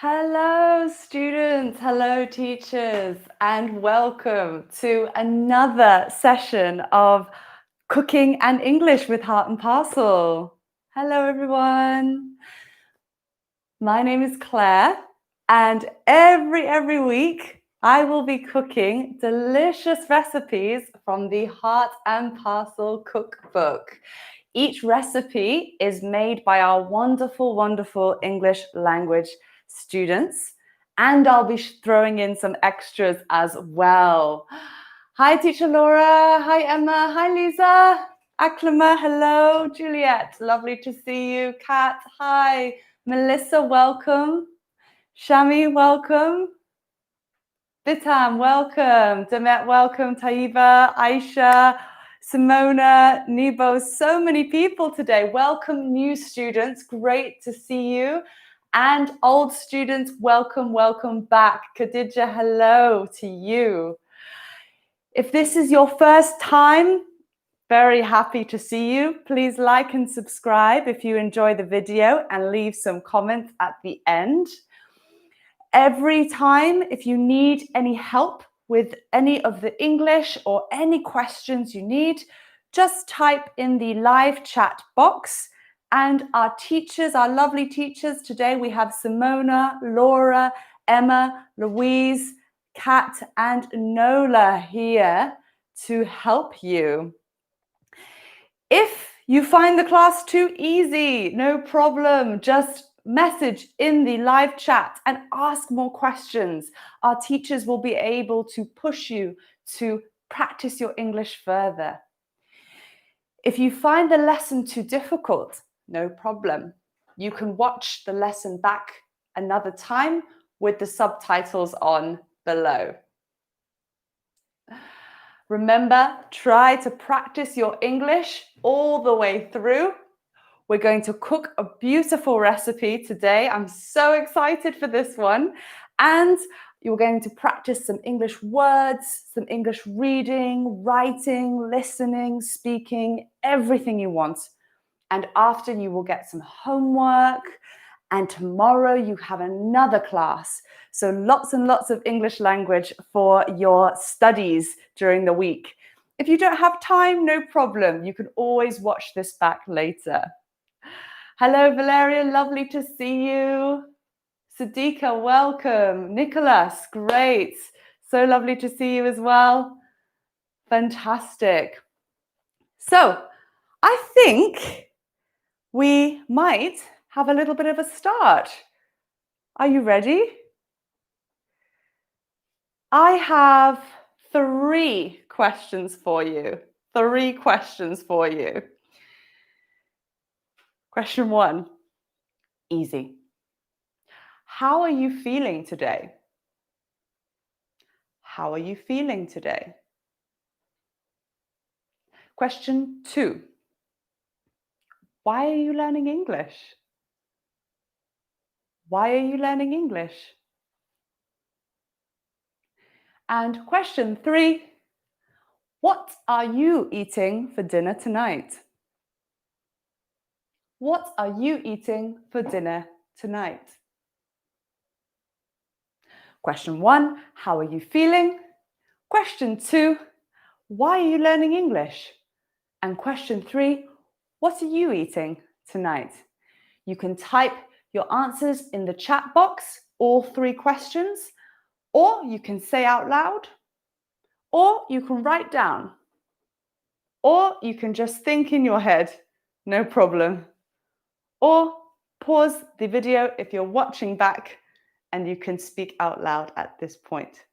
Hello, students. Hello, teachers, and welcome to another session of Cooking and English with Heart and Parcel. Hello, everyone. My name is Claire, and every week I will be cooking delicious recipes from the Heart and Parcel cookbook. Each recipe is made by our wonderful English language students, and I'll be throwing in some extras as well. Hi, Teacher Laura. Hi, Emma. Hi, Lisa. Aklima, hello. Juliet, lovely to see you. Kat, hi. Melissa, welcome. Shami, welcome. Bitam, welcome. Demet, welcome. Taiba, Aisha, Simona, Nebo, so many people today. Welcome, new students. Great to see you. And old students, welcome back. Khadija, hello to you. If this is your first time, very happy to see you. Please like and subscribe if you enjoy the video and leave some comments at the end. Every time, if you need any help with any of the English or any questions you need, just type in the live chat box. And our teachers, our lovely teachers, today we have Simona, Laura, Emma, Louise, Kat, and Nola here to help you. If you find the class too easy, no problem. Just message in the live chat and ask more questions. Our teachers will be able to push you to practice your English further. If you find the lesson too difficult, no problem. You can watch the lesson back another time with the subtitles on below. Remember, try to practice your English all the way through. We're going to cook a beautiful recipe today. I'm so excited for this one. And you're going to practice some English words, some English reading, writing, listening, speaking, everything you want. And after, you will get some homework. And tomorrow you have another class. So lots and lots of English language for your studies during the week. If you don't have time, no problem. You can always watch this back later. Hello, Valeria. Lovely to see you. Sadiqa, welcome. Nicholas, great. So lovely to see you as well. Fantastic. So I think we might have a little bit of a start. Are you ready? I have 3 questions for you. 3 questions for you. Question 1, easy. How are you feeling today? How are you feeling today? Question 2, why are you learning English? Why are you learning English? And question 3, what are you eating for dinner tonight? What are you eating for dinner tonight? Question 1, how are you feeling? Question 2, why are you learning English? And question 3, what are you eating tonight? You can type your answers in the chat box, all 3 questions, or you can say out loud, or you can write down, or you can just think in your head, no problem. Or pause the video if you're watching back and you can speak out loud at this point.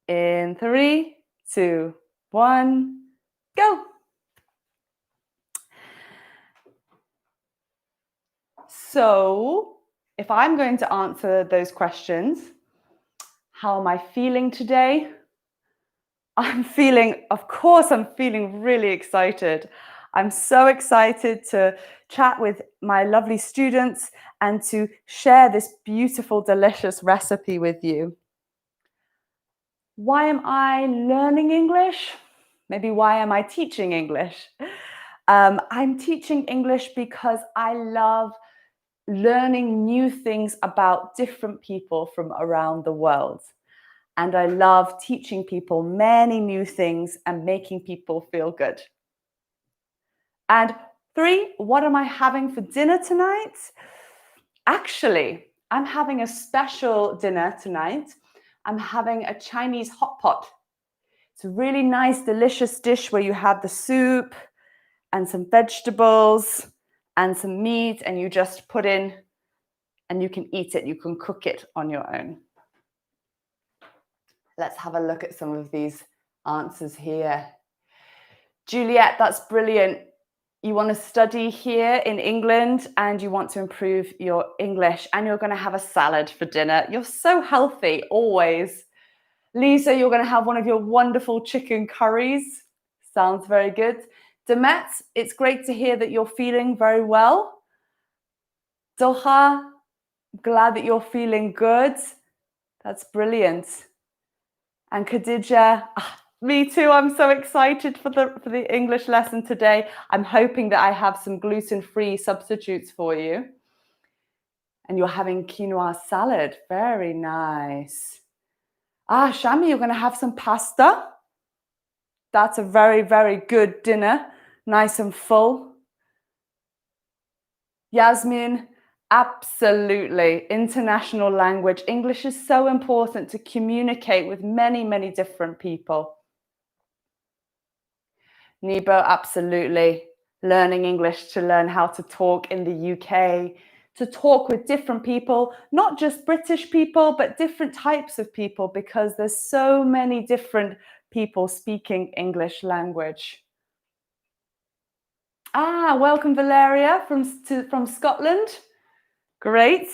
In 3, 2, 1, go. So, if I'm going to answer those questions, how am I feeling today? Of course, I'm feeling really excited. I'm so excited to chat with my lovely students and to share this beautiful, delicious recipe with you. Why am I learning English? Maybe why am I teaching English? I'm teaching English because I love learning new things about different people from around the world. And I love teaching people many new things and making people feel good. And 3, what am I having for dinner tonight? Actually, I'm having a special dinner tonight. I'm having a Chinese hot pot. It's a really nice, delicious dish where you have the soup and some vegetables and some meat, and you just put in and you can eat it. You can cook it on your own. Let's have a look at some of these answers here. Juliet, that's brilliant. You want to study here in England and you want to improve your English, and you're going to have a salad for dinner. You're so healthy, always. Lisa, you're going to have one of your wonderful chicken curries. Sounds very good. Demet, it's great to hear that you're feeling very well. Doha, glad that you're feeling good. That's brilliant. And Khadija, me too. I'm so excited for the English lesson today. I'm hoping that I have some gluten-free substitutes for you. And you're having quinoa salad. Very nice. Shami, you're going to have some pasta. That's a very, very good dinner. Nice and full. Yasmin, absolutely. International language. English is so important to communicate with many, many different people. Nebo, absolutely. Learning English to learn how to talk in the UK, to talk with different people, not just British people, but different types of people, because there's so many different people speaking English language. Welcome Valeria from Scotland. Great.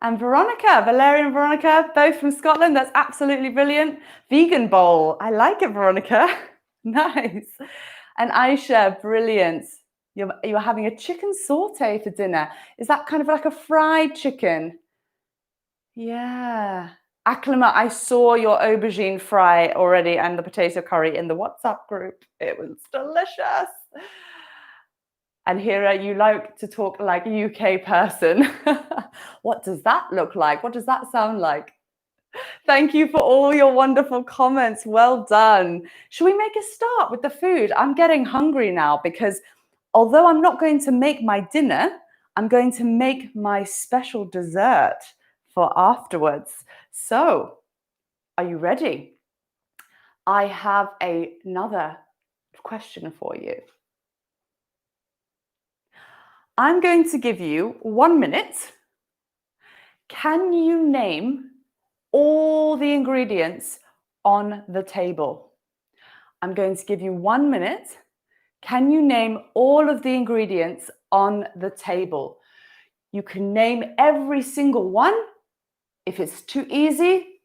And Veronica, Valeria and Veronica, both from Scotland. That's absolutely brilliant. Vegan bowl. I like it, Veronica. Nice. And Aisha, brilliant. You're having a chicken saute for dinner. Is that kind of like a fried chicken? Yeah. Aklima, I saw your aubergine fry already and the potato curry in the WhatsApp group. It was delicious. And Hira, you like to talk like a UK person. What does that look like? What does that sound like? Thank you for all your wonderful comments. Well done. Should we make a start with the food? I'm getting hungry now because although I'm not going to make my dinner, I'm going to make my special dessert for afterwards. So, are you ready? I have another question for you. I'm going to give you 1 minute. Can you name all the ingredients on the table? I'm going to give you 1 minute. Can you name all of the ingredients on the table? You can name every single one. If it's too easy,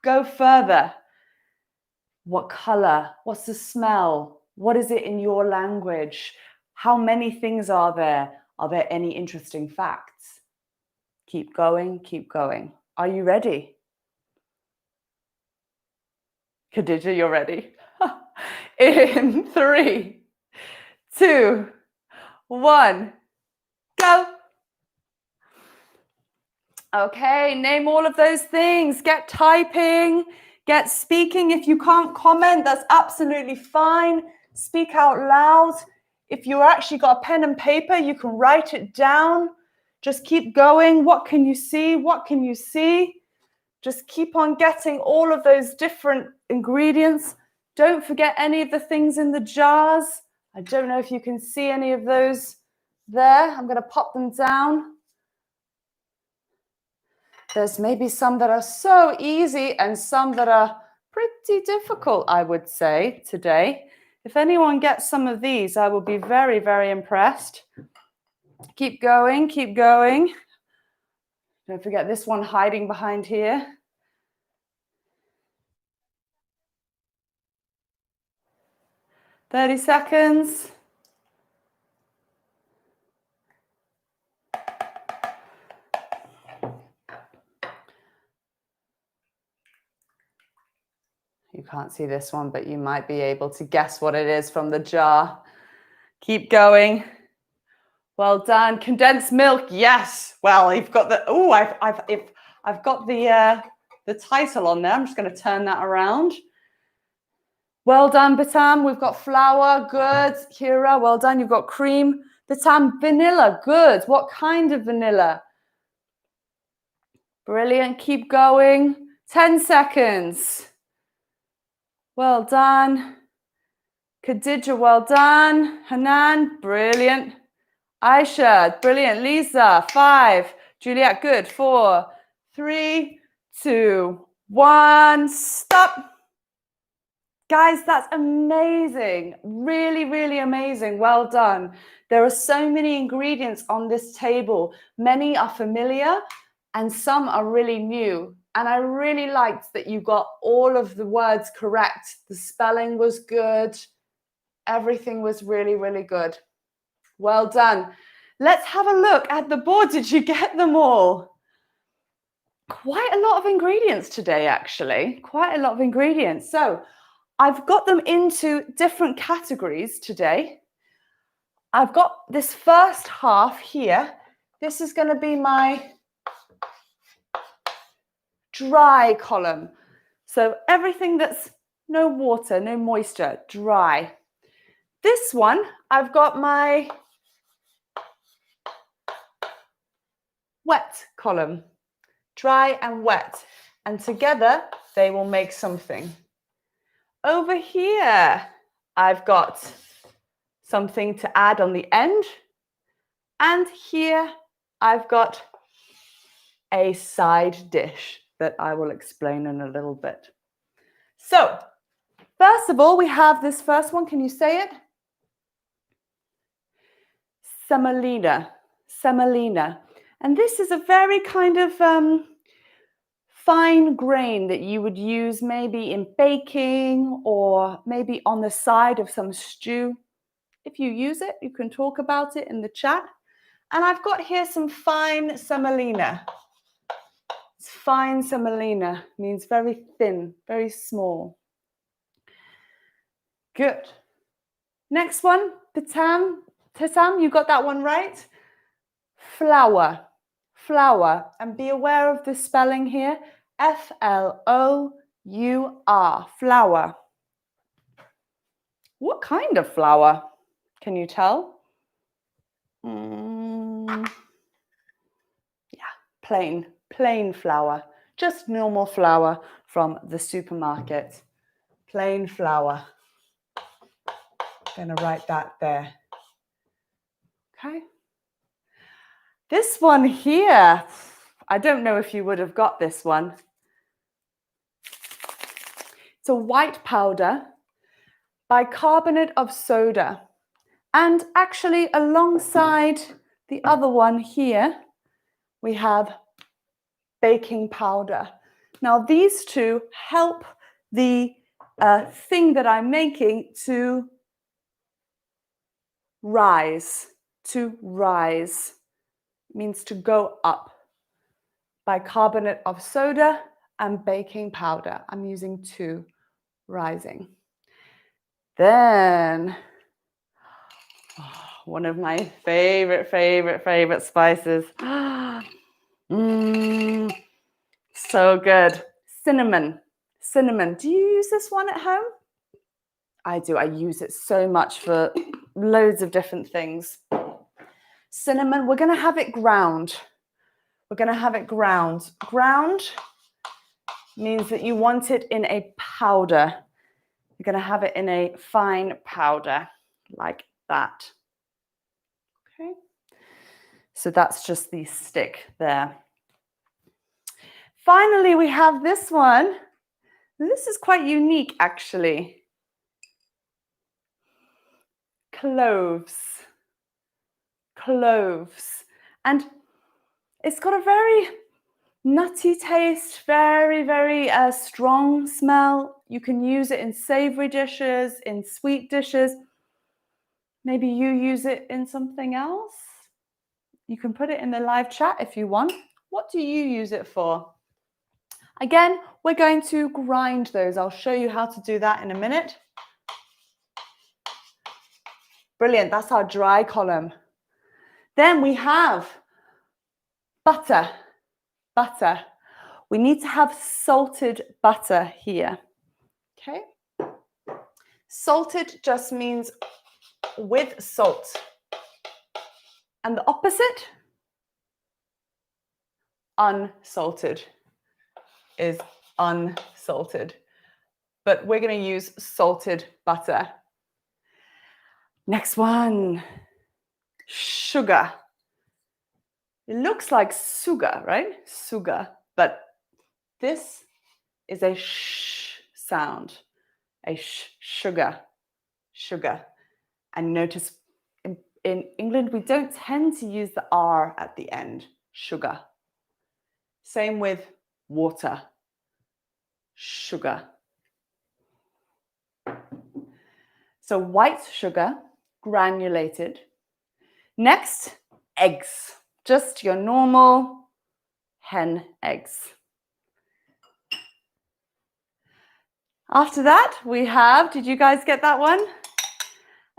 go further. What color? What's the smell? What is it in your language? How many things are there? Are there any interesting facts? Keep going, keep going. Are you ready? Khadija, you're ready. In 3, 2, 1, go. Okay, name all of those things. Get typing, get speaking. If you can't comment, that's absolutely fine. Speak out loud. If you actually got a pen and paper, you can write it down. Just keep going. What can you see? What can you see? Just keep on getting all of those different ingredients. Don't forget any of the things in the jars. I don't know if you can see any of those there. I'm going to pop them down. There's maybe some that are so easy and some that are pretty difficult, I would say, today. If anyone gets some of these, I will be very, very impressed. Keep going, keep going. Don't forget this one hiding behind here. 30 seconds. You can't see this one, but you might be able to guess what it is from the jar. Keep going. Well done. Condensed milk, yes. Well, you've got the, oh, I've got the title on there. I'm just going to turn that around. Well done, Batam. We've got flour, good. Kira, well done. You've got cream. Batam, vanilla, good. What kind of vanilla? Brilliant. Keep going. 10 seconds. Well done. Khadija, well done. Hanan, brilliant. Aisha, brilliant. Lisa, 5. Juliet, good. 4, 3, 2, 1. Stop. Guys, that's amazing. Really, really amazing. Well done. There are so many ingredients on this table. Many are familiar and some are really new. And I really liked that you got all of the words correct. The spelling was good. Everything was really, really good. Well done. Let's have a look at the board. Did you get them all? Quite a lot of ingredients today, actually. Quite a lot of ingredients. So I've got them into different categories today. I've got this first half here. This is going to be my dry column. So everything that's no water, no moisture, dry. This one, I've got my wet column, dry and wet. And together, they will make something. Over here, I've got something to add on the end. And here, I've got a side dish that I will explain in a little bit. So, first of all, we have this first one. Can you say it? Semolina. Semolina. And this is a very kind of fine grain that you would use maybe in baking or maybe on the side of some stew. If you use it, you can talk about it in the chat. And I've got here some fine semolina. It's fine semolina, means very thin, very small. Good. Next one, Tatam, you got that one right? Flour. Flour. And be aware of the spelling here. F-L-O-U-R. Flour. What kind of flour? Can you tell? Yeah, plain flour. Just normal flour from the supermarket. Plain flour. I'm going to write that there. Okay. This one here, I don't know if you would have got this one. It's a white powder, bicarbonate of soda. And actually alongside the other one here, we have baking powder. Now these two help the thing that I'm making to rise. To rise means to go up. Bicarbonate of soda and baking powder. I'm using two, rising. Then, one of my favorite spices. So good. Cinnamon. Cinnamon. Do you use this one at home? I do. I use it so much for loads of different things. Cinnamon, we're going to have it ground. We're going to have it ground. Ground means that you want it in a powder. You're going to have it in a fine powder like that. Okay. So that's just the stick there. Finally, we have this one. This is quite unique, actually. Cloves. Cloves. And it's got a very nutty taste, very strong smell. You can use it in savory dishes, in sweet dishes. Maybe you use it in something else. You can put it in the live chat if you want. What do you use it for? Again, we're going to grind those. I'll show you how to do that in a minute. Brilliant, that's our dry column. Then we have butter. Butter. We need to have salted butter here. Okay? Salted just means with salt. And the opposite, unsalted, is unsalted. But we're going to use salted butter. Next one, sugar. It looks like sugar, right? Sugar. But this is a sh sound. A sugar. Sugar. And notice in England, we don't tend to use the R at the end. Sugar. Same with water. Sugar. So white sugar, granulated. Next, eggs. Just your normal hen eggs. After that, we have, did you guys get that one?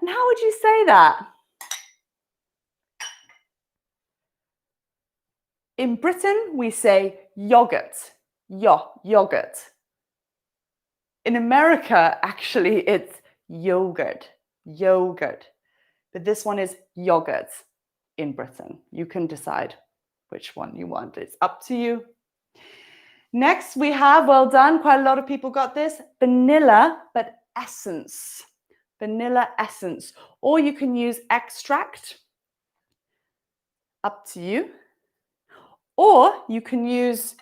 And how would you say that? In Britain, we say yogurt. Yogurt. In America, actually, it's yogurt. Yogurt. But this one is yogurt in Britain. You can decide which one you want. It's up to you. Next, we have, well done, quite a lot of people got this, vanilla, but essence. Vanilla essence. Or you can use extract. Up to you. Or you can use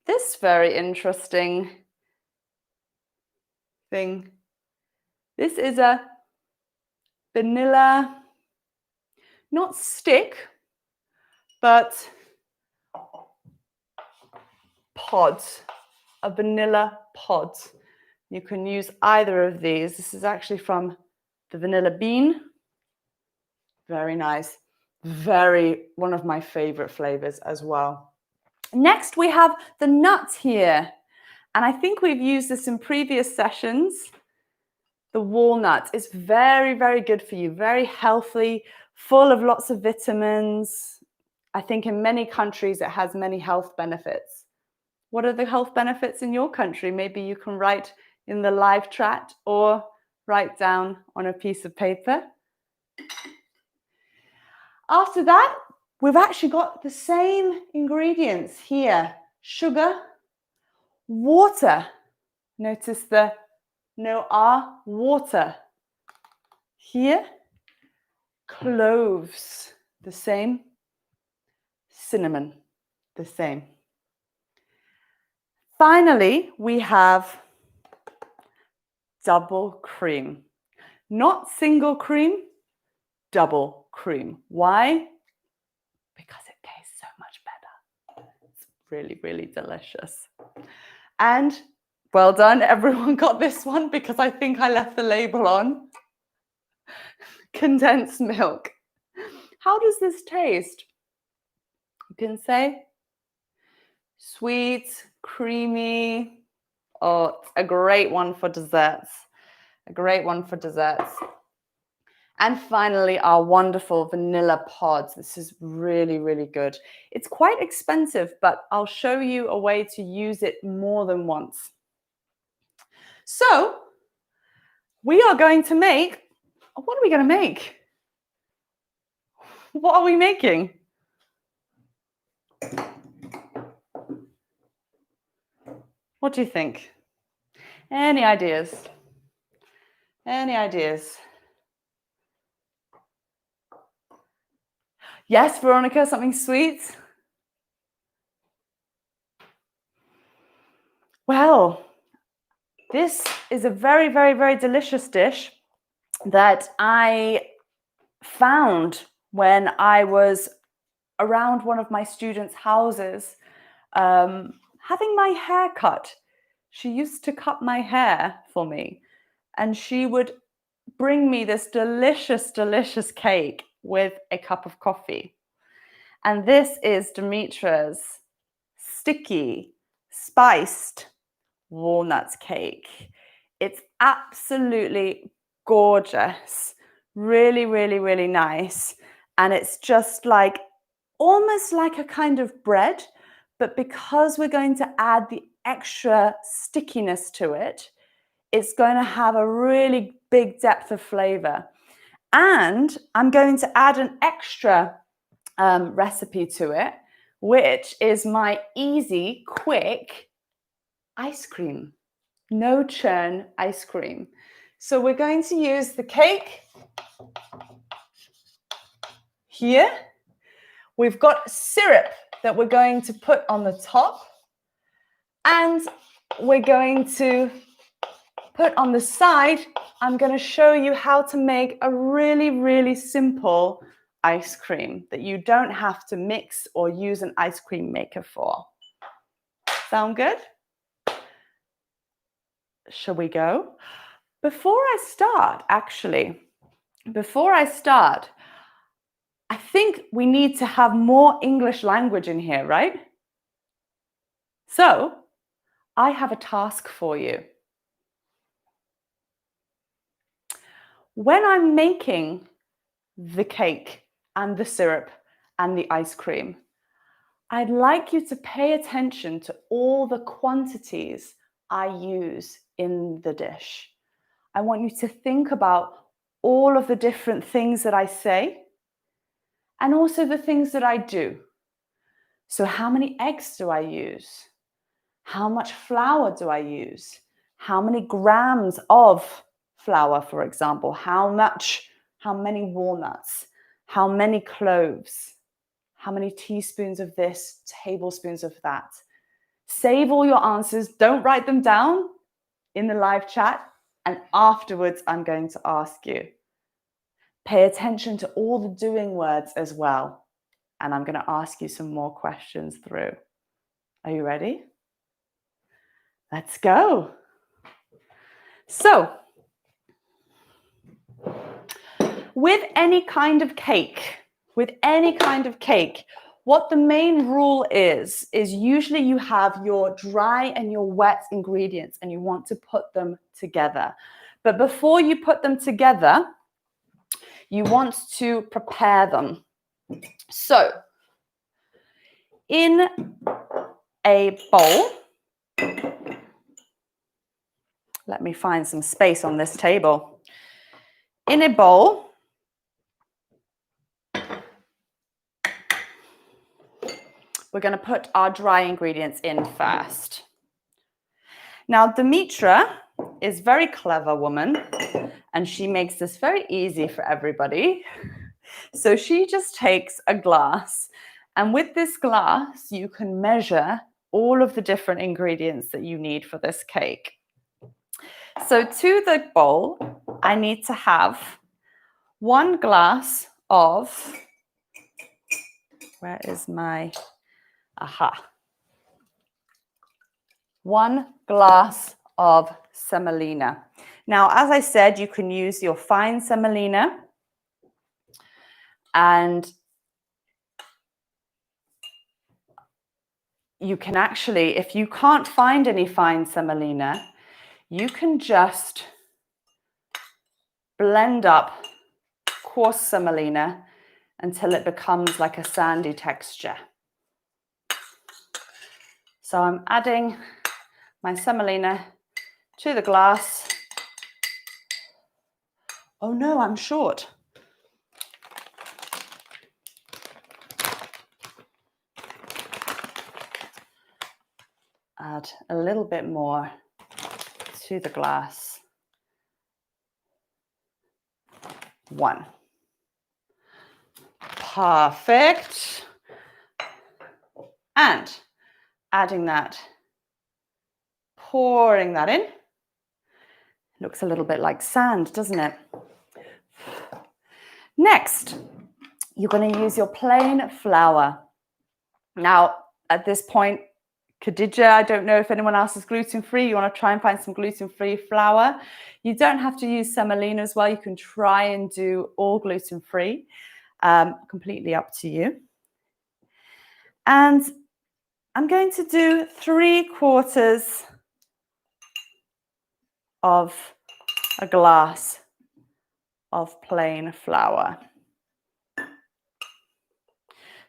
this very interesting thing. This is a vanilla, not stick, but pod, a vanilla pod. You can use either of these. This is actually from the vanilla bean. Very nice. One of my favorite flavors as well. Next, we have the nut here. And I think we've used this in previous sessions. The walnut is very, very good for you. Very healthy, full of lots of vitamins. I think in many countries it has many health benefits. What are the health benefits in your country? Maybe you can write in the live chat or write down on a piece of paper. After that, we've actually got the same ingredients here. Sugar, water. Notice the no R, water. Here, cloves, the same. Cinnamon, the same. Finally, we have double cream. Not single cream, double cream. Why? Because it tastes so much better. It's really, really delicious. And well done, everyone got this one because I think I left the label on. Condensed milk. How does this taste? You can say sweet, creamy. Oh, it's a great one for desserts. A great one for desserts. And finally, our wonderful vanilla pods. This is really, really good. It's quite expensive, but I'll show you a way to use it more than once. So, we are going to make, what are we going to make? What are we making? What do you think? Any ideas? Any ideas? Yes, Veronica, something sweet? Well, this is a very, very, very delicious dish that I found when I was around one of my students' houses having my hair cut. She used to cut my hair for me, and she would bring me this delicious, delicious cake with a cup of coffee. And this is Dimitra's sticky, spiced walnut cake. It's absolutely gorgeous. Really, really, really nice. And it's just like almost like a kind of bread, but because we're going to add the extra stickiness to it, it's going to have a really big depth of flavor. And I'm going to add an extra recipe to it, which is my easy, quick ice cream. No churn ice cream. So we're going to use the cake here. We've got syrup that we're going to put on the top, and we're going to put on the side. I'm going to show you how to make a really, really simple ice cream that you don't have to mix or use an ice cream maker for. Sound good? Shall we go? Before I start, I think we need to have more English language in here, right? So I have a task for you. When I'm making the cake and the syrup and the ice cream, I'd like you to pay attention to all the quantities I use in the dish. I want you to think about all of the different things that I say and also the things that I do. So how many eggs do I use? How much flour do I use? How many grams of flour, for example? How many walnuts? How many cloves? How many teaspoons of this, tablespoons of that? Save all your answers. Don't write them down in the live chat. And afterwards, I'm going to ask you. Pay attention to all the doing words as well. And I'm going to ask you some more questions through. Are you ready? Let's go. So, with any kind of cake, what the main rule is usually you have your dry and your wet ingredients and you want to put them together. But before you put them together, you want to prepare them. So, in a bowl, let me find some space on this table. In a bowl, we're going to put our dry ingredients in first. Now, Dimitra is a very clever woman, and she makes this very easy for everybody. So she just takes a glass, and with this glass, you can measure all of the different ingredients that you need for this cake. So to the bowl, I need to have 1 glass of, where is my, 1 glass of semolina. Now, as I said, you can use your fine semolina, and you can actually, if you can't find any fine semolina, you can just blend up coarse semolina until it becomes like a sandy texture. So I'm adding my semolina to the glass. Oh no, I'm short. Add a little bit more to the glass. 1. Perfect. And adding that, pouring that in. Looks a little bit like sand, doesn't it? Next, you're going to use your plain flour. Now, at this point, Khadija, I don't know if anyone else is gluten-free. You want to try and find some gluten-free flour. You don't have to use semolina as well. You can try and do all gluten-free. Completely up to you. And I'm going to do 3/4 of a glass of plain flour.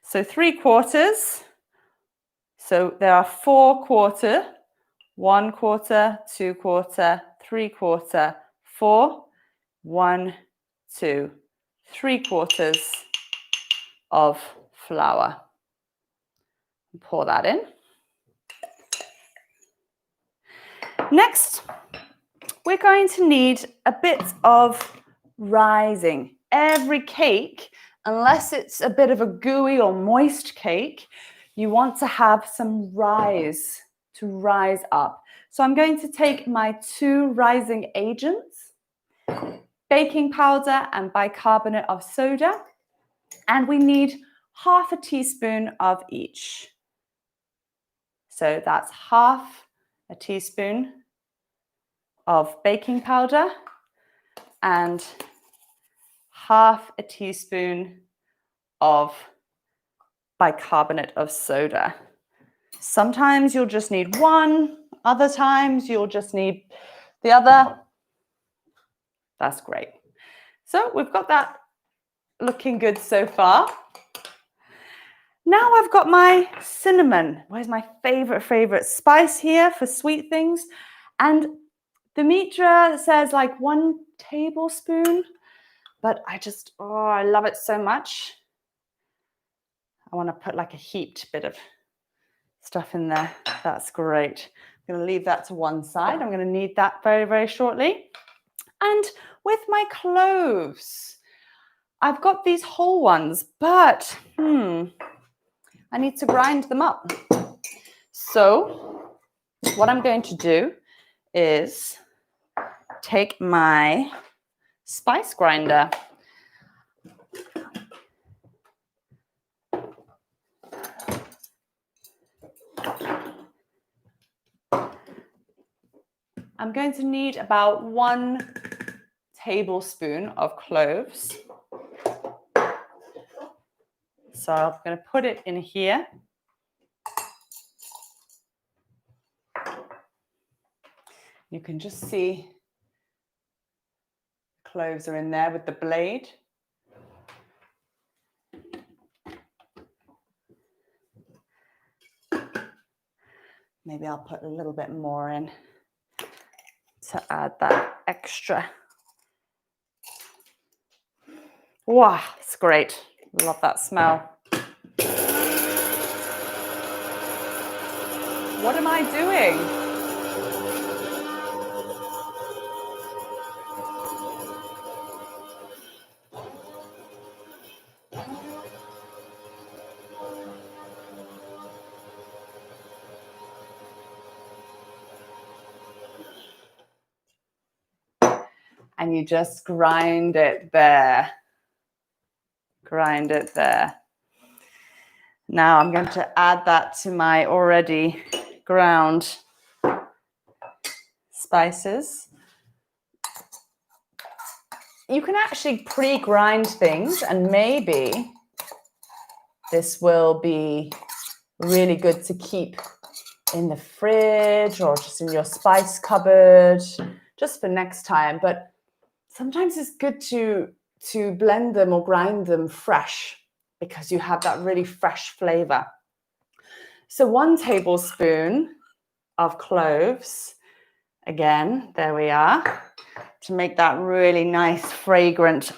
So 3/4. So there are 4/4, 1/4, 2/4, 3/4, 4, 1, 2, 3/4 of flour. Pour that in. Next, we're going to need a bit of rising. Every cake, unless it's a bit of a gooey or moist cake, you want to have some rise to rise up. So I'm going to take my 2 rising agents, baking powder and bicarbonate of soda, and we need 1/2 teaspoon of each. So that's 1/2 teaspoon of baking powder and 1/2 teaspoon of bicarbonate of soda. Sometimes you'll just need 1, other times you'll just need the other. That's great. So we've got that looking good so far. Now I've got my cinnamon. Where's my favorite spice here for sweet things? And Dimitra says like 1 tablespoon, but I love it so much. I want to put like a heaped bit of stuff in there. That's great. I'm going to leave that to one side. I'm going to need that very shortly. And with my cloves, I've got these whole ones, but I need to grind them up. So what I'm going to do is take my spice grinder. I'm going to need about 1 tablespoon of cloves. So I'm going to put it in here. You can just see cloves are in there with the blade. Maybe I'll put a little bit more in to add that extra. Wow, it's great. Love that smell. What am I doing? And you just grind it there. Grind it there. Now I'm going to add that to my already ground spices. You can actually pre-grind things, and maybe this will be really good to keep in the fridge or just in your spice cupboard, just for next time. But sometimes it's good to blend them or grind them fresh because you have that really fresh flavor. So 1 tablespoon of cloves. Again, there we are, to make that really nice, fragrant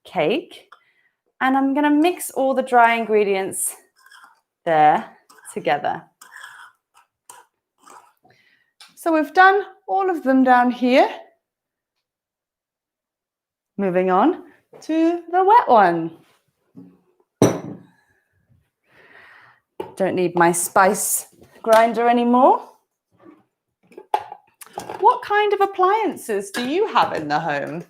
cake. And I'm going to mix all the dry ingredients there together. So we've done all of them down here. Moving on to the wet one. Don't need my spice grinder anymore. What kind of appliances do you have in the home?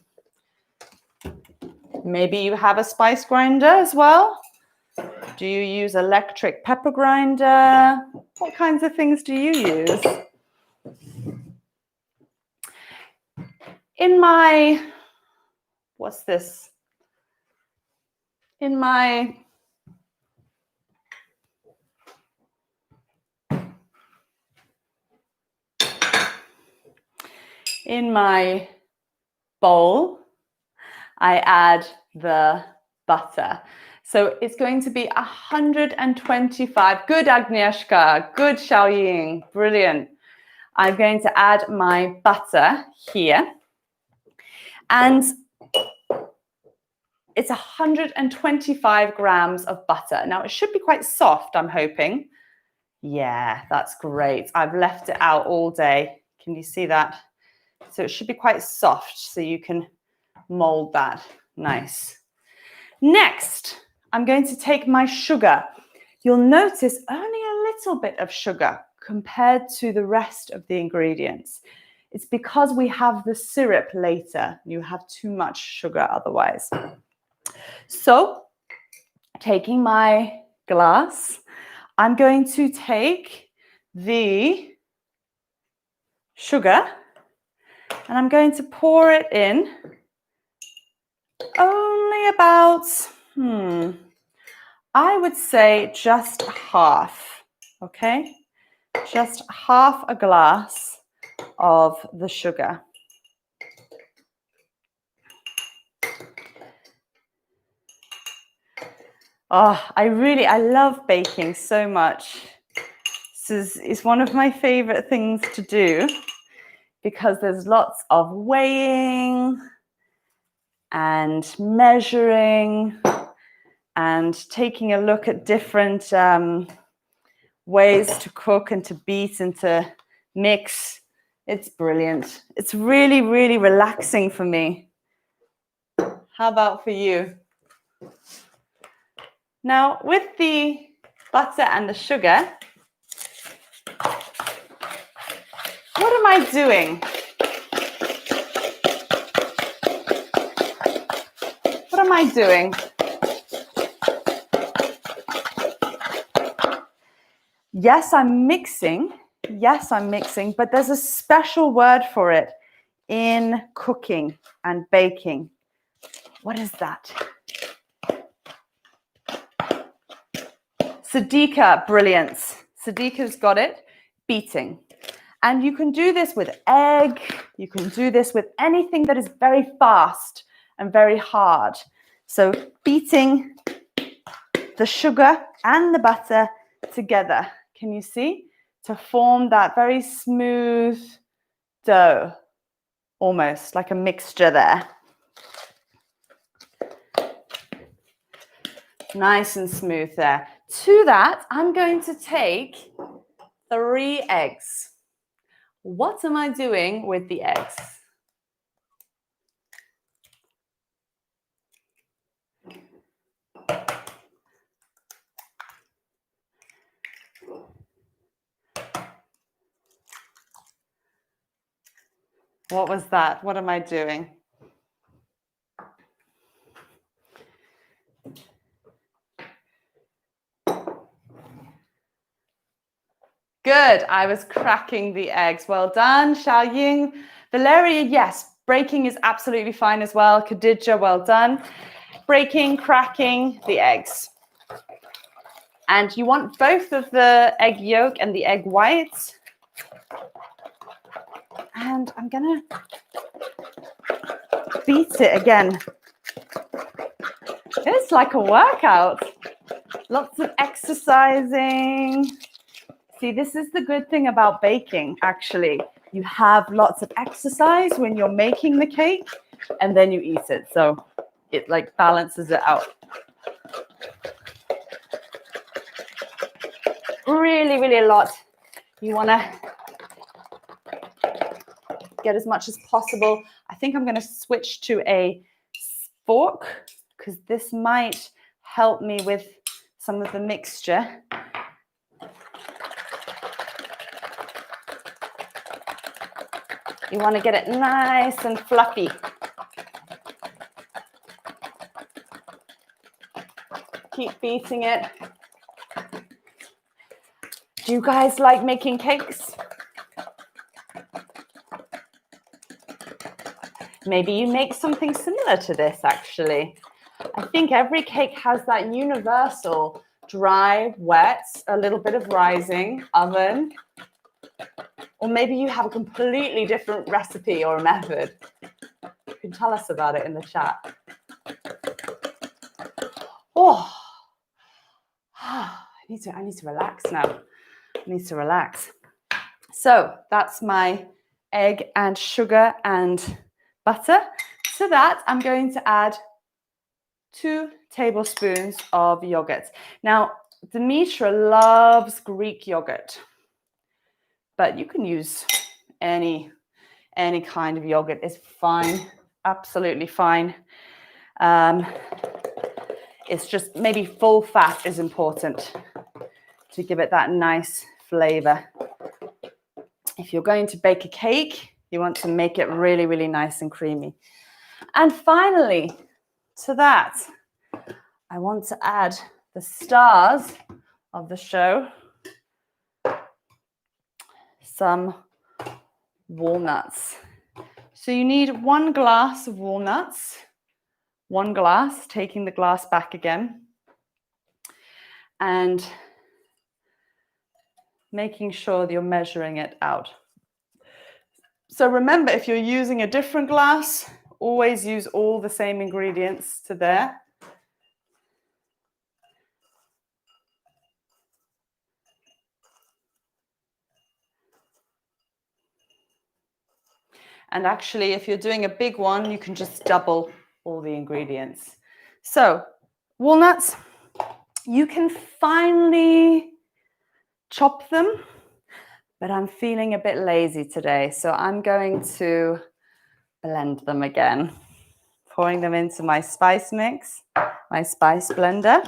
Maybe you have a spice grinder as well. Do you use electric pepper grinder? What kinds of things do you use? In my, what's this? In my bowl, I add the butter. So it's going to be 125. Good, Agnieszka. Good, Xiaoying. Brilliant. I'm going to add my butter here. And it's 125 grams of butter. Now, it should be quite soft, I'm hoping. Yeah, that's great. I've left it out all day. Can you see that? So it should be quite soft, so you can mold that. Nice. Next, I'm going to take my sugar. You'll notice only a little bit of sugar compared to the rest of the ingredients. It's because we have the syrup later. You have too much sugar otherwise. So, taking my glass, I'm going to take the sugar and I'm going to pour it in only about, I would say just half, okay? Just half a glass of the sugar. Oh, I love baking so much. This is one of my favorite things to do because there's lots of weighing and measuring and taking a look at different ways to cook and to beat and to mix. It's brilliant. It's really, really relaxing for me. How about for you? Now, with the butter and the sugar, what am I doing? What am I doing? Yes, I'm mixing. Yes, I'm mixing, but there's a special word for it in cooking and baking. What is that? Sadiqa, brilliant. Sadiqa's got it. Beating. And you can do this with egg. You can do this with anything that is very fast and very hard. So beating the sugar and the butter together. Can you see? To form that very smooth dough, almost like a mixture there. Nice and smooth there. To that, I'm going to take 3 eggs. What am I doing with the eggs? What was that? What am I doing? Good. I was cracking the eggs. Well done, Xiaoying. Valeria, yes. Breaking is absolutely fine as well. Khadija, well done. Breaking, cracking the eggs. And you want both of the egg yolk and the egg whites. And I'm going to beat it again. It's like a workout. Lots of exercising. See, this is the good thing about baking, actually. You have lots of exercise when you're making the cake, and then you eat it. So it like balances it out. Really, really a lot. You want to get as much as possible. I think I'm going to switch to a fork because this might help me with some of the mixture. You want to get it nice and fluffy. Keep beating it. Do you guys like making cakes? Maybe you make something similar to this, actually. I think every cake has that universal dry, wet, a little bit of rising, oven. Or maybe you have a completely different recipe or method. You can tell us about it in the chat. Oh, I need to relax now. I need to relax. So that's my egg and sugar and butter. To that, I'm going to add 2 tablespoons of yogurt. Now, Dimitra loves Greek yogurt, but you can use any kind of yogurt. It's fine, absolutely fine. It's just maybe full fat is important to give it that nice flavor. If you're going to bake a cake, you want to make it really, really nice and creamy. And finally, to that, I want to add the stars of the show, some walnuts. So you need 1 glass of walnuts, 1 glass, taking the glass back again, and making sure that you're measuring it out. So remember, if you're using a different glass, always use all the same ingredients to there. And actually, if you're doing a big one, you can just double all the ingredients. So walnuts, you can finely chop them, but I'm feeling a bit lazy today, so I'm going to blend them again, pouring them into my spice mix, my spice blender.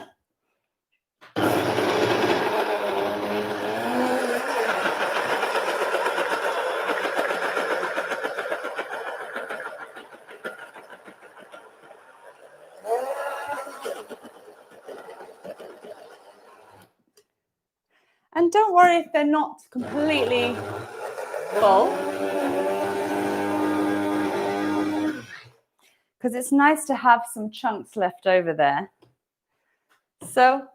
And don't worry if they're not completely full, because it's nice to have some chunks left over there. So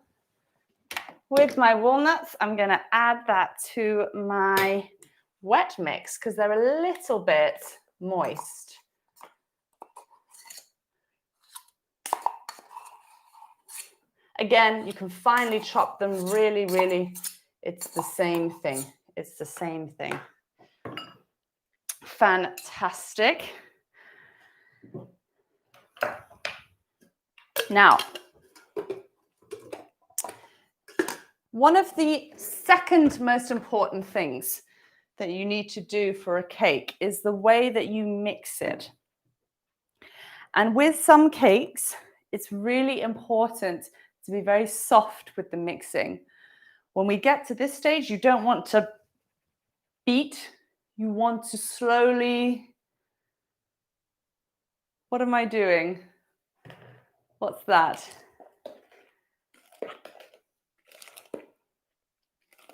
with my walnuts, I'm going to add that to my wet mix because they're a little bit moist. Again, you can finely chop them really, really. It's the same thing. It's the same thing. Fantastic. Now, one of the second most important things that you need to do for a cake is the way that you mix it. And with some cakes, it's really important to be very soft with the mixing. When we get to this stage, you don't want to beat, you want to slowly. What am I doing? What's that?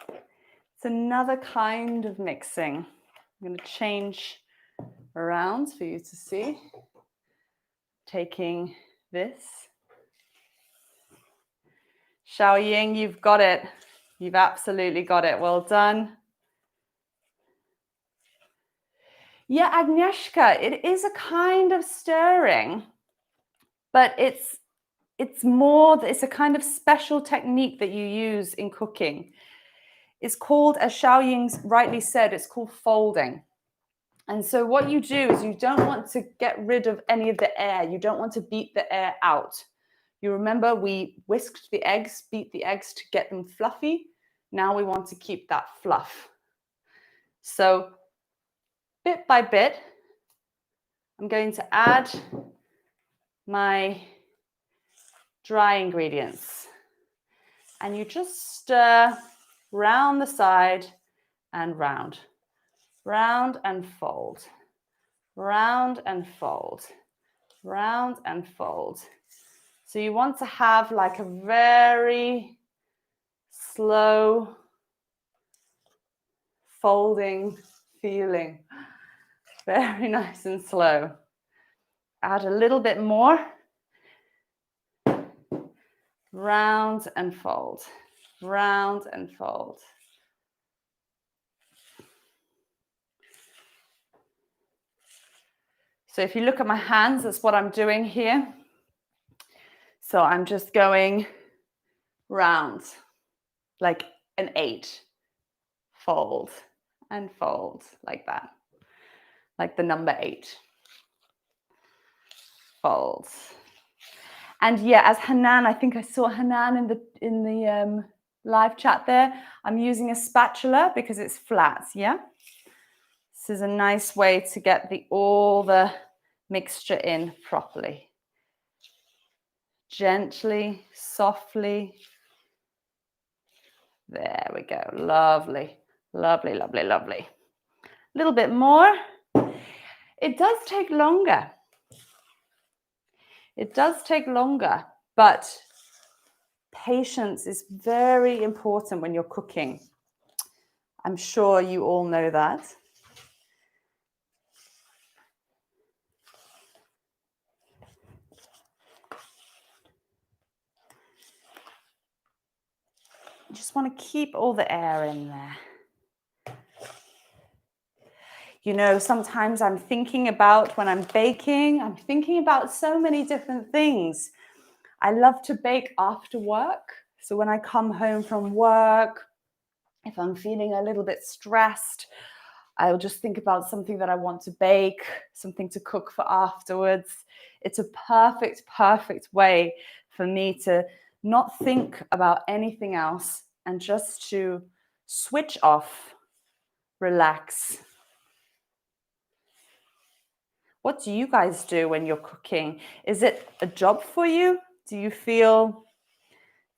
It's another kind of mixing. I'm going to change around for you to see. Taking this. Xiaoying, you've got it. You've absolutely got it. Well done. Yeah, Agnieszka, it is a kind of stirring, but it's a kind of special technique that you use in cooking. It's called, as Xiaoying rightly said, it's called folding. And so what you do is you don't want to get rid of any of the air. You don't want to beat the air out. You remember we whisked the eggs, beat the eggs to get them fluffy. Now we want to keep that fluff. So bit by bit, I'm going to add my dry ingredients. And you just stir round the side and round. Round and fold. Round and fold. Round and fold. So you want to have like a very slow folding feeling. Very nice and slow. Add a little bit more. Round and fold. Round and fold. So if you look at my hands, that's what I'm doing here. So I'm just going round. like an 8. Fold and fold like that. Like the number 8. Fold. And yeah, as Hanan, I think I saw Hanan in the live chat there. I'm using a spatula because it's flat, yeah? This is a nice way to get all the mixture in properly. Gently, softly. There we go. Lovely, lovely, lovely, lovely. A little bit more. It does take longer. It does take longer, but patience is very important when you're cooking. I'm sure you all know that. You just want to keep all the air in there. You know, sometimes I'm thinking about when I'm baking, I'm thinking about so many different things. I love to bake after work. So when I come home from work, if I'm feeling a little bit stressed, I'll just think about something that I want to bake, something to cook for afterwards. It's a perfect, perfect way for me to not think about anything else and just to switch off, relax. What do you guys do when you're cooking? Is it a job for you? Do you feel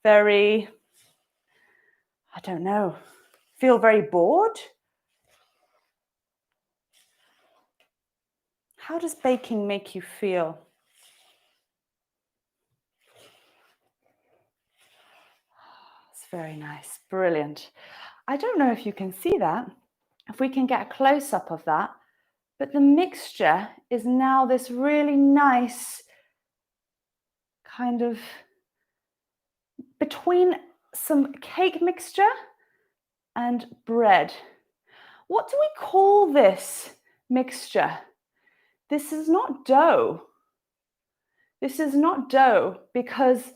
very, I don't know, feel very bored? How does baking make you feel? It's very nice, brilliant. I don't know if you can see that, if we can get a close-up of that, but the mixture is now this really nice kind of between some cake mixture and bread. What do we call this mixture? This is not dough. This is not dough because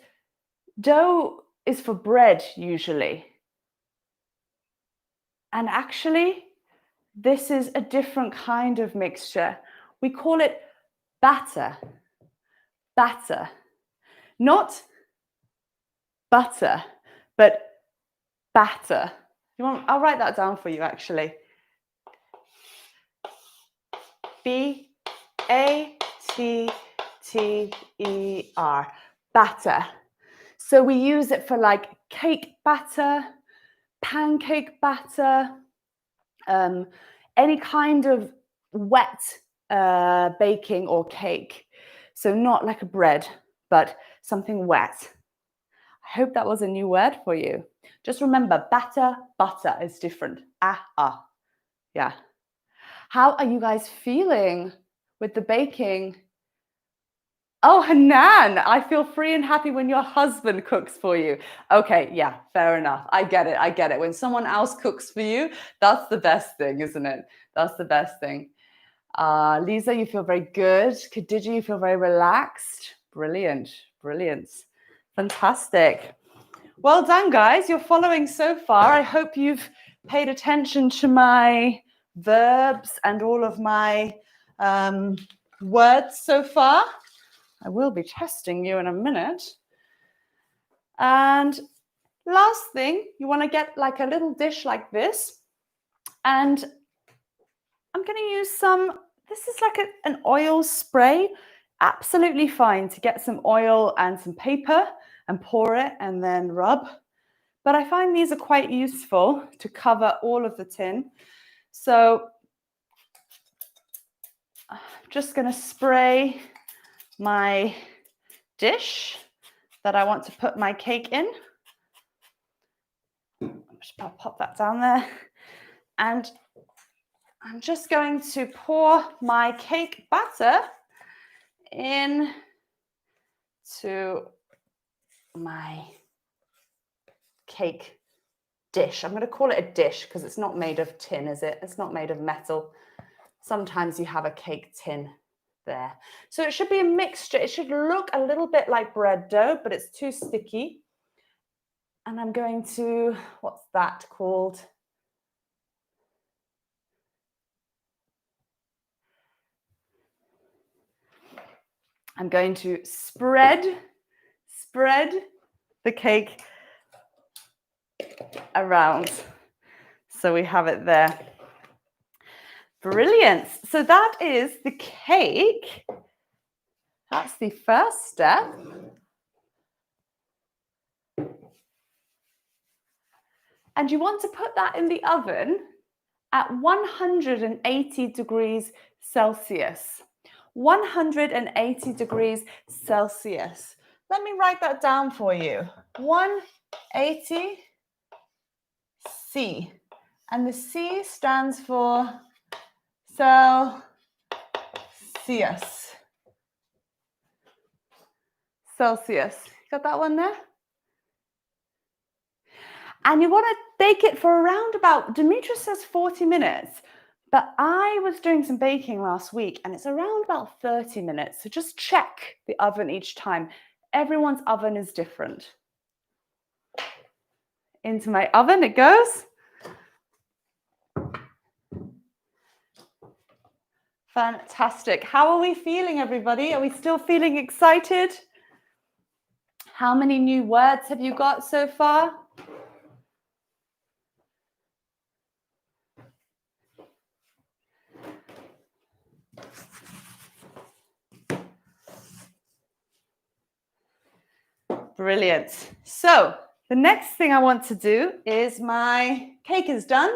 dough is for bread usually. And actually, this is a different kind of mixture. We call it batter. Batter. Not butter, but batter. I'll write that down for you actually. B-A-T-T-E-R. Batter. So we use it for like cake batter, pancake batter, any kind of wet baking or cake. So not like a bread, but something wet. I hope that was a new word for you. Just remember, batter, butter is different. Yeah. How are you guys feeling with the baking? Oh, Hanan, I feel free and happy when your husband cooks for you. Okay, yeah, fair enough. I get it. I get it. When someone else cooks for you, that's the best thing, isn't it? That's the best thing. Lisa, you feel very good. Khadija, you feel very relaxed. Brilliant. Brilliant. Fantastic. Well done, guys. You're following so far. I hope you've paid attention to my verbs and all of my words so far. I will be testing you in a minute. And last thing, you want to get like a little dish like this. And I'm going to use this is like an oil spray. Absolutely fine to get some oil and some paper and pour it and then rub. But I find these are quite useful to cover all of the tin. So I'm just going to spray my dish that I want to put my cake in. I'll pop that down there. And I'm just going to pour my cake batter in to my cake dish. I'm going to call it a dish because it's not made of tin, is it? It's not made of metal. Sometimes you have a cake tin there. So it should be a mixture. It should look a little bit like bread dough, but it's too sticky. And I'm going to, what's that called? I'm going to spread the cake around. So we have it there. Brilliant. So that is the cake. That's the first step. And you want to put that in the oven at 180 degrees Celsius. 180 degrees Celsius. Let me write that down for you. 180 C. And the C stands for Celsius. Celsius. Got that one there? And you want to bake it for around about, Dimitra says 40 minutes, but I was doing some baking last week and it's around about 30 minutes. So just check the oven each time. Everyone's oven is different. Into my oven it goes. Fantastic. How are we feeling, everybody? Are we still feeling excited? How many new words have you got so far? Brilliant. So the next thing I want to do is my cake is done.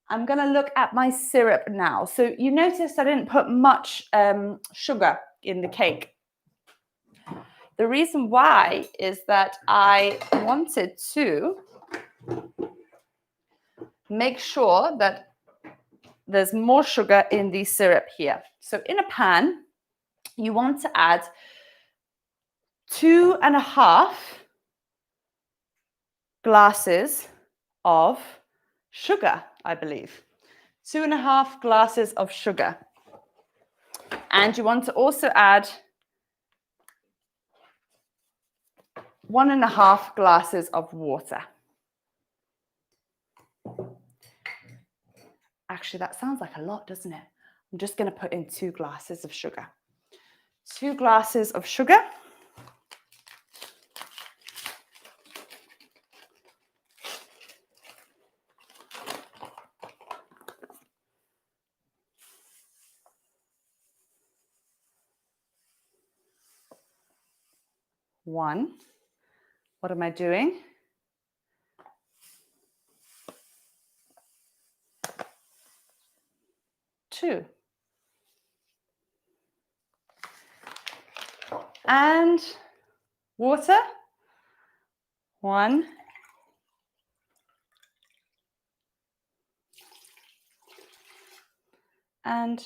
I'm going to look at my syrup now. So you notice I didn't put much sugar in the cake. The reason why is that I wanted to make sure that there's more sugar in the syrup here. So in a pan, you want to add 2.5 glasses of sugar, I believe. 2.5 glasses of sugar. And you want to also add 1.5 glasses of water. Actually, that sounds like a lot, doesn't it? I'm just going to put in 2 glasses of sugar. 2 glasses of sugar. One. What am I doing? 2. And water. 1. And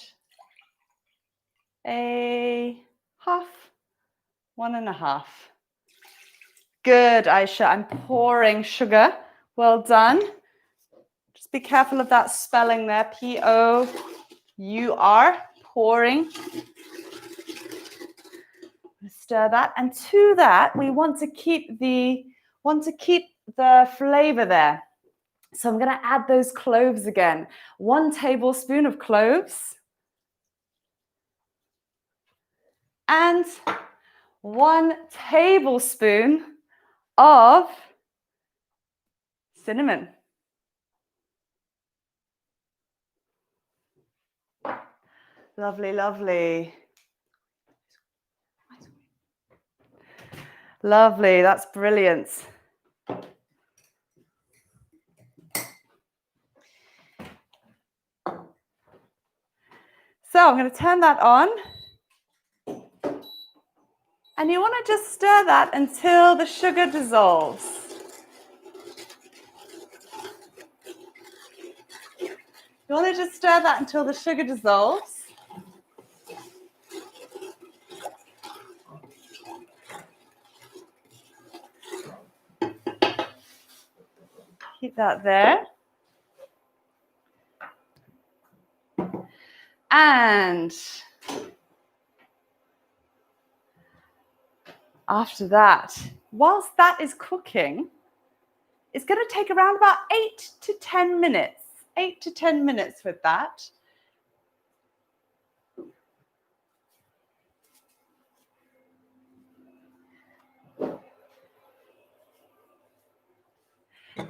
a half. 1.5. Good, Aisha. I'm pouring sugar. Well done. Just be careful of that spelling there. Pour. Pouring. Stir that. And to that, we want to keep the flavor there. So I'm going to add those cloves again. 1 tablespoon of cloves. And 1 tablespoon of cinnamon. Lovely, lovely. Lovely, that's brilliant. So I'm going to turn that on. And you want to just stir that until the sugar dissolves. You want to just stir that until the sugar dissolves. Keep that there. And after that, whilst that is cooking, It's going to take around about 8 to 10 minutes. 8 to 10 minutes with that.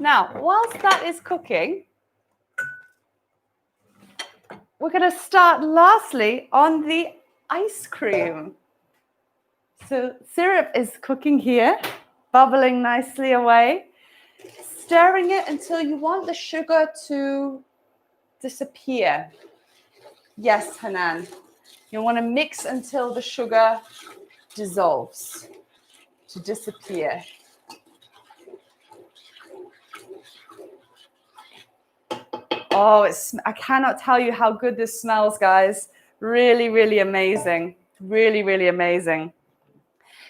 Now, whilst that is cooking, we're going to start lastly on the ice cream. So syrup is cooking here, bubbling nicely away. Stirring it until you want the sugar to disappear. Yes, Hanan. You want to mix until the sugar dissolves, to disappear. Oh, I cannot tell you how good this smells, guys. Really, really amazing. Really, really amazing.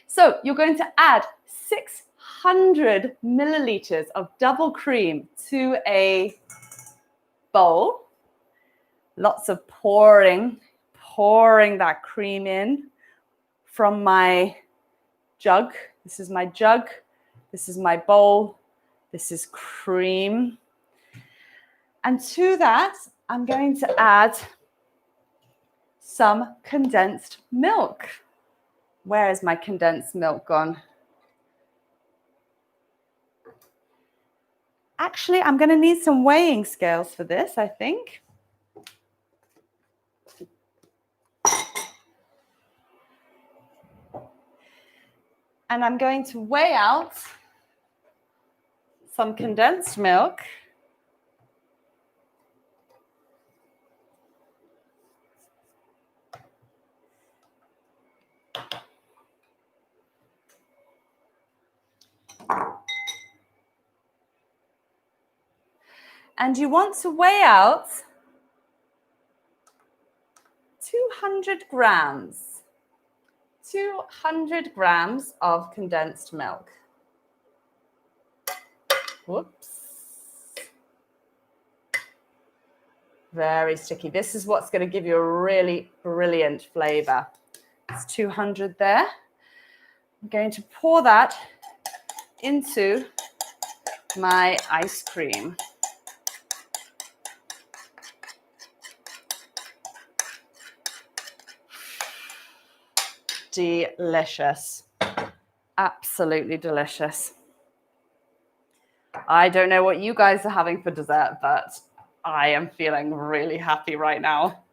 So you're going to add 600 milliliters of double cream to a bowl. Lots of pouring that cream in from my jug. This is my jug. This is my bowl. This is cream. And to that, I'm going to add some condensed milk. Where is my condensed milk gone? Actually, I'm going to need some weighing scales for this, I think. And I'm going to weigh out some condensed milk. And you want to weigh out 200 grams. 200 grams of condensed milk. Whoops. Very sticky. This is what's going to give you a really brilliant flavor. It's 200 there. I'm going to pour that into my ice cream. Delicious. Absolutely delicious. I don't know what you guys are having for dessert, but I am feeling really happy right now.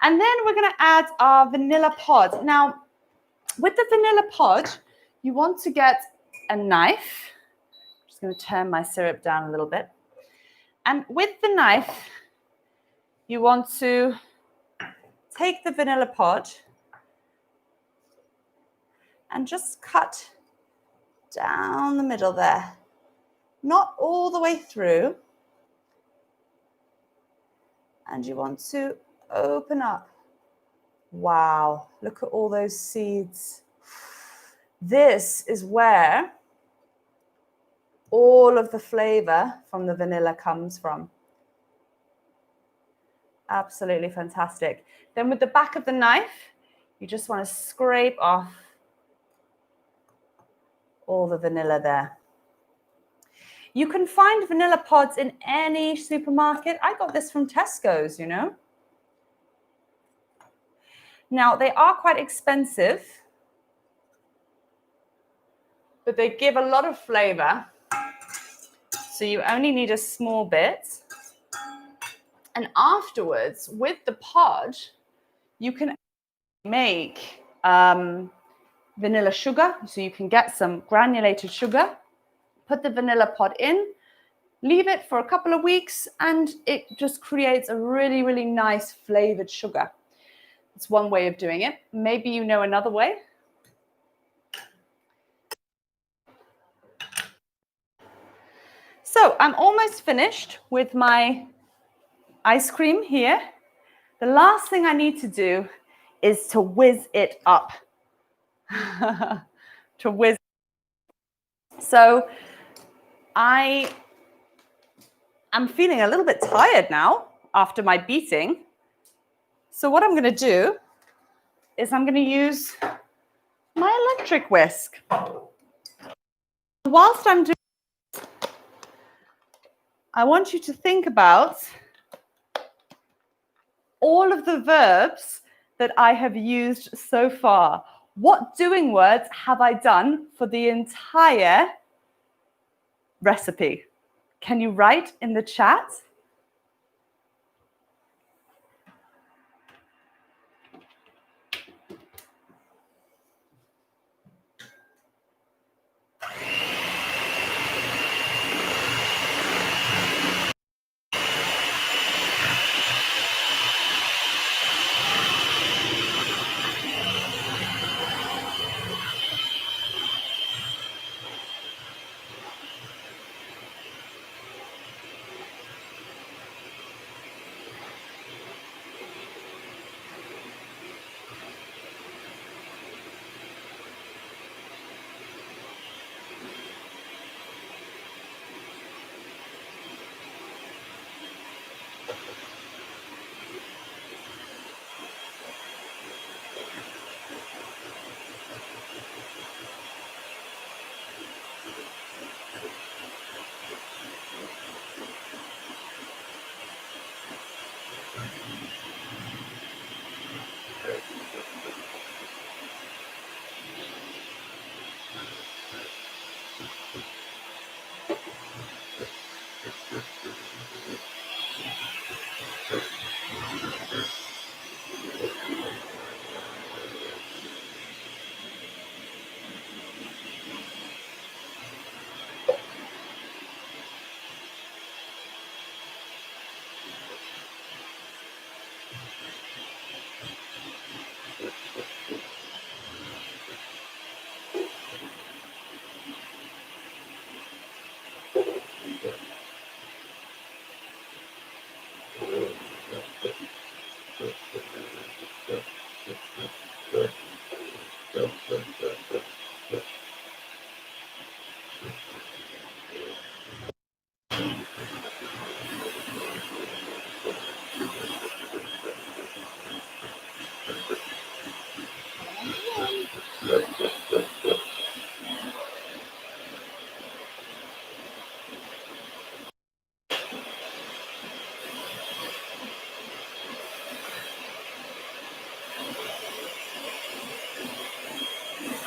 And then we're going to add our vanilla pod. Now, with the vanilla pod, you want to get a knife. I'm just going to turn my syrup down a little bit. And with the knife, you want to take the vanilla pod and just cut down the middle there. Not all the way through. And you want to open up. Wow, look at all those seeds. This is where all of the flavor from the vanilla comes from. Absolutely fantastic. Then with the back of the knife, you just want to scrape off all the vanilla there. You can find vanilla pods in any supermarket. I got this from Tesco's, you know. Now, they are quite expensive, but they give a lot of flavor. So you only need a small bit. And afterwards, with the pod, you can make vanilla sugar. So you can get some granulated sugar, put the vanilla pod in, leave it for a couple of weeks, and it just creates a really, really nice flavored sugar. It's one way of doing it. Maybe you know another way. So I'm almost finished with my ice cream here. The last thing I need to do is to whiz it up. So I am feeling a little bit tired now after my beating. So what I'm going to do is I'm going to use my electric whisk. Whilst I'm doing, I want you to think about all of the verbs that I have used so far. What doing words have I done for the entire recipe? Can you write in the chat?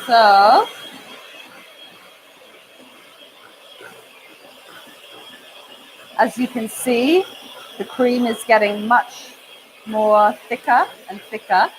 So, as you can see, the cream is getting much more thicker and thicker.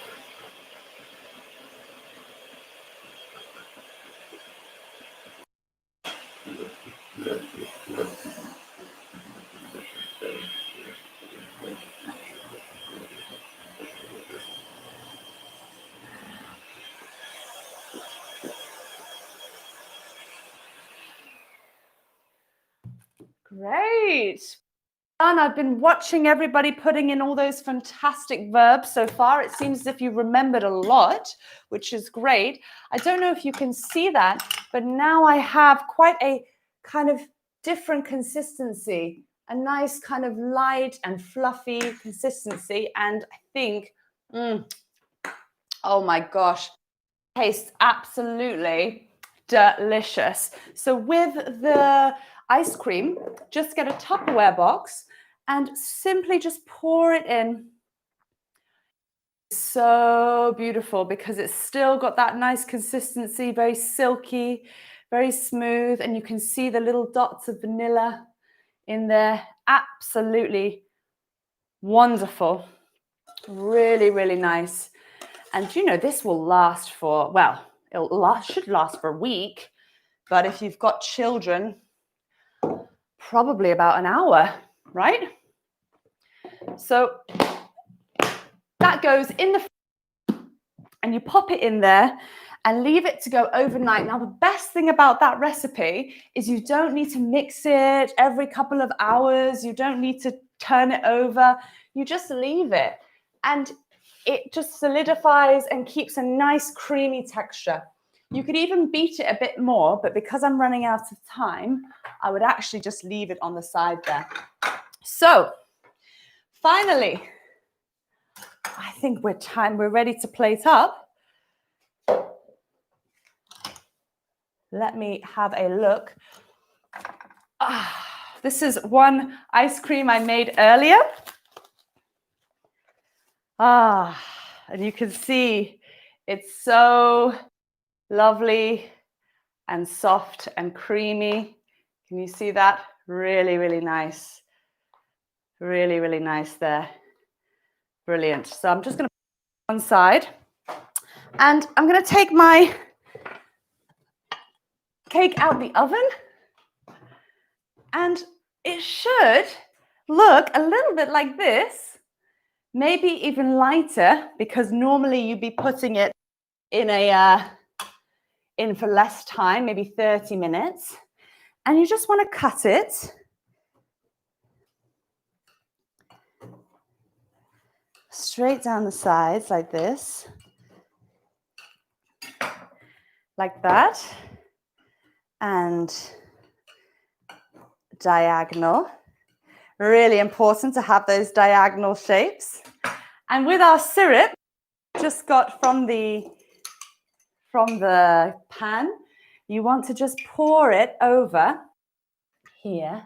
Great. And I've been watching everybody putting in all those fantastic verbs so far. It seems as if you remembered a lot, which is great. I don't know if you can see that, but now I have quite a kind of different consistency, a nice kind of light and fluffy consistency. And I think, oh my gosh, tastes absolutely delicious. So with the ice cream, just get a Tupperware box and simply just pour it in. So beautiful because it's still got that nice consistency, very silky, very smooth, and you can see the little dots of vanilla in there. Absolutely wonderful. Really, really nice. And you know, this will last for, well, should last for a week, but if you've got children, probably about an hour, right? So that goes in the and you pop it in there and leave it to go overnight. Now, the best thing about that recipe is you don't need to mix it every couple of hours. You don't need to turn it over. You just leave it and it just solidifies and keeps a nice creamy texture. You could even beat it a bit more, but because I'm running out of time, I would actually just leave it on the side there. So, finally, I think we're ready to plate up. Let me have a look. This is one ice cream I made earlier. And you can see it's so lovely and soft and creamy. Can you see that? Really, really nice. Really, really nice there. Brilliant. So I'm just going to put it on one side. And I'm going to take my cake out the oven. And it should look a little bit like this. Maybe even lighter, because normally you'd be putting it in for less time, maybe 30 minutes. And you just want to cut it straight down the sides like this, like that, and diagonal. Really important to have those diagonal shapes. And with our syrup, just got from the pan, you want to just pour it over here.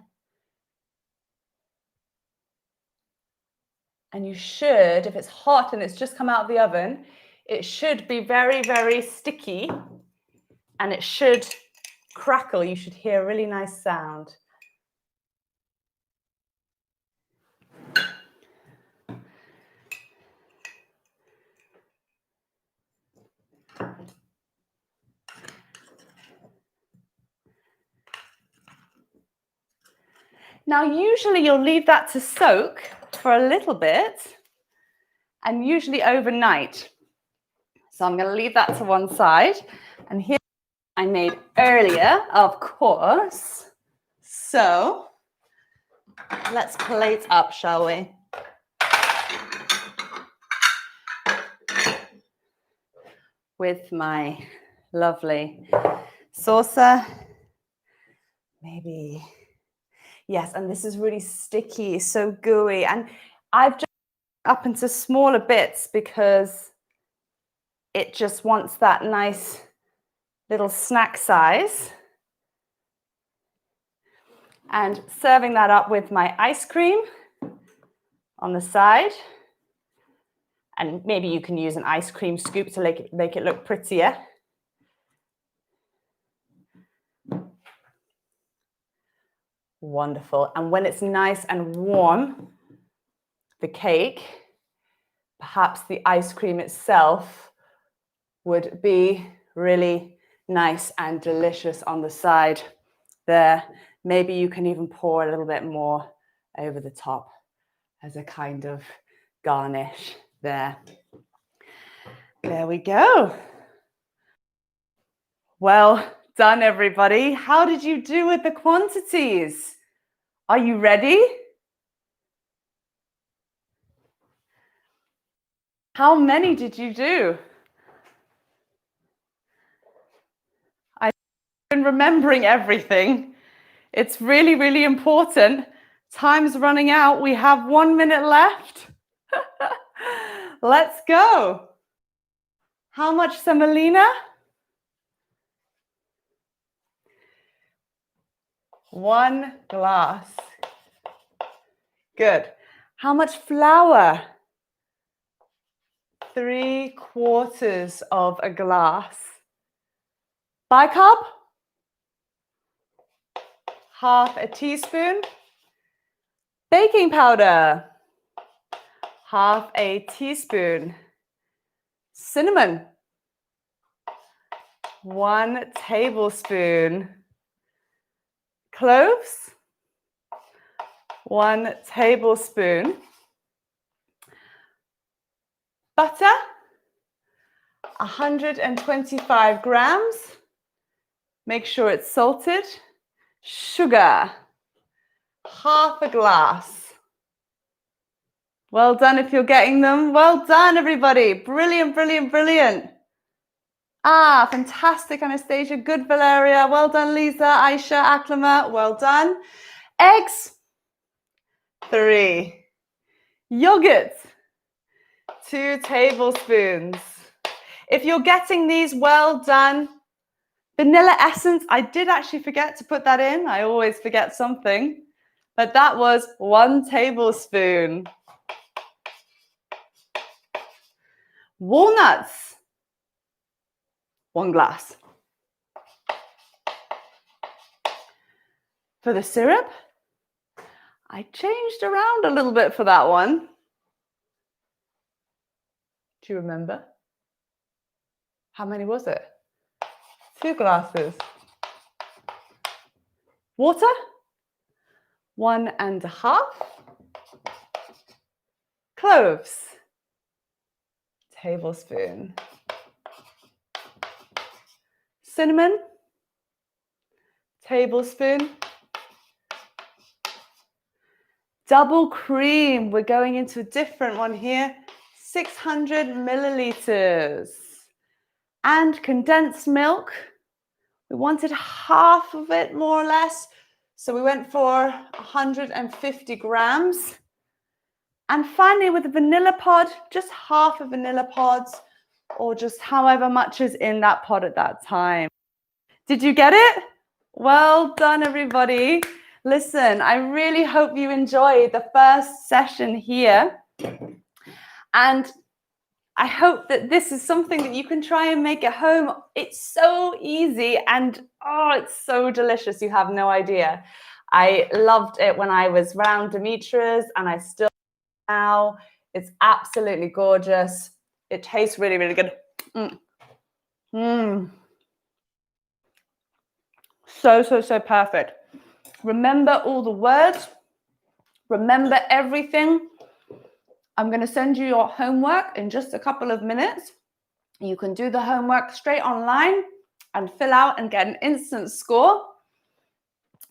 And you should, if it's hot and it's just come out of the oven, it should be very, very sticky and it should crackle. You should hear a really nice sound. Now, usually you'll leave that to soak for a little bit and usually overnight. So I'm going to leave that to one side. And here I made earlier, of course. So let's plate up, shall we? With my lovely saucer. Maybe. Yes, and this is really sticky, so gooey. And I've just up into smaller bits because it just wants that nice little snack size. And serving that up with my ice cream on the side. And maybe you can use an ice cream scoop to make it look prettier. Wonderful. And when it's nice and warm, the cake, perhaps the ice cream itself would be really nice and delicious on the side there. Maybe you can even pour a little bit more over the top as a kind of garnish there. There we go. Well done, everybody. How did you do with the quantities? Are you ready? How many did you do? I've been remembering everything. It's really, really important. Time's running out. We have 1 minute left. Let's go. How much semolina? 1 glass. Good. How much flour? 3/4 of a glass. Bicarb? 1/2 teaspoon. Baking powder? 1/2 teaspoon. Cinnamon? 1 tablespoon. Cloves? 1 tablespoon. Butter? 125 grams. Make sure it's salted. Sugar? 1/2 glass. Well done if you're getting them. Well done, everybody. Brilliant, brilliant, brilliant. Ah, fantastic, Anastasia. Good, Valeria. Well done, Lisa, Aisha, Aklama. Well done. Eggs? 3. Yogurt? 2 tablespoons. If you're getting these, well done. Vanilla essence, I did actually forget to put that in. I always forget something. but that was 1 tablespoon. Walnuts, 1 glass. For the syrup, I changed around a little bit for that one. Do you remember? How many was it? 2 glasses. Water, 1.5. Cloves, tablespoon. Cinnamon, tablespoon. Double cream, we're going into a different one here, 600 milliliters. And condensed milk, we wanted half of it more or less, so we went for 150 grams. And finally with the vanilla pod, just half a vanilla pod, or just however much is in that pod at that time. Did you get it? Well done, everybody. Listen, I really hope you enjoyed the first session here. And I hope that this is something that you can try and make at home. It's so easy and oh, it's so delicious. You have no idea. I loved it when I was around Dimitra's and I still now. It's absolutely gorgeous. It tastes really, really good. So perfect. Remember all the words. Remember everything. I'm going to send you your homework in just a couple of minutes. You can do the homework straight online and fill out and get an instant score.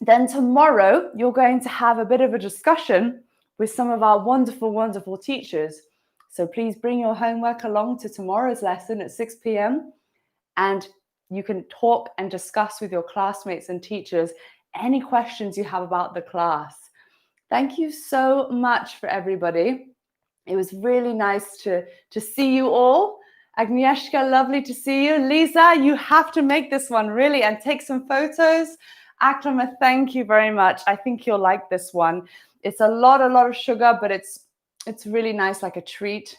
Then tomorrow, you're going to have a bit of a discussion with some of our wonderful, wonderful teachers. So please bring your homework along to tomorrow's lesson at 6 p.m. and you can talk and discuss with your classmates and teachers any questions you have about the class. Thank you so much for everybody. It was really nice to see you all. Agnieszka, lovely to see you. Lisa, you have to make this one really and take some photos. Akrama, thank you very much. I think you'll like this one. It's a lot of sugar, but it's really nice, like a treat.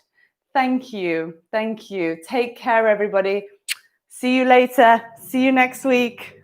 Thank you. Thank you. Take care, everybody. See you later. See you next week.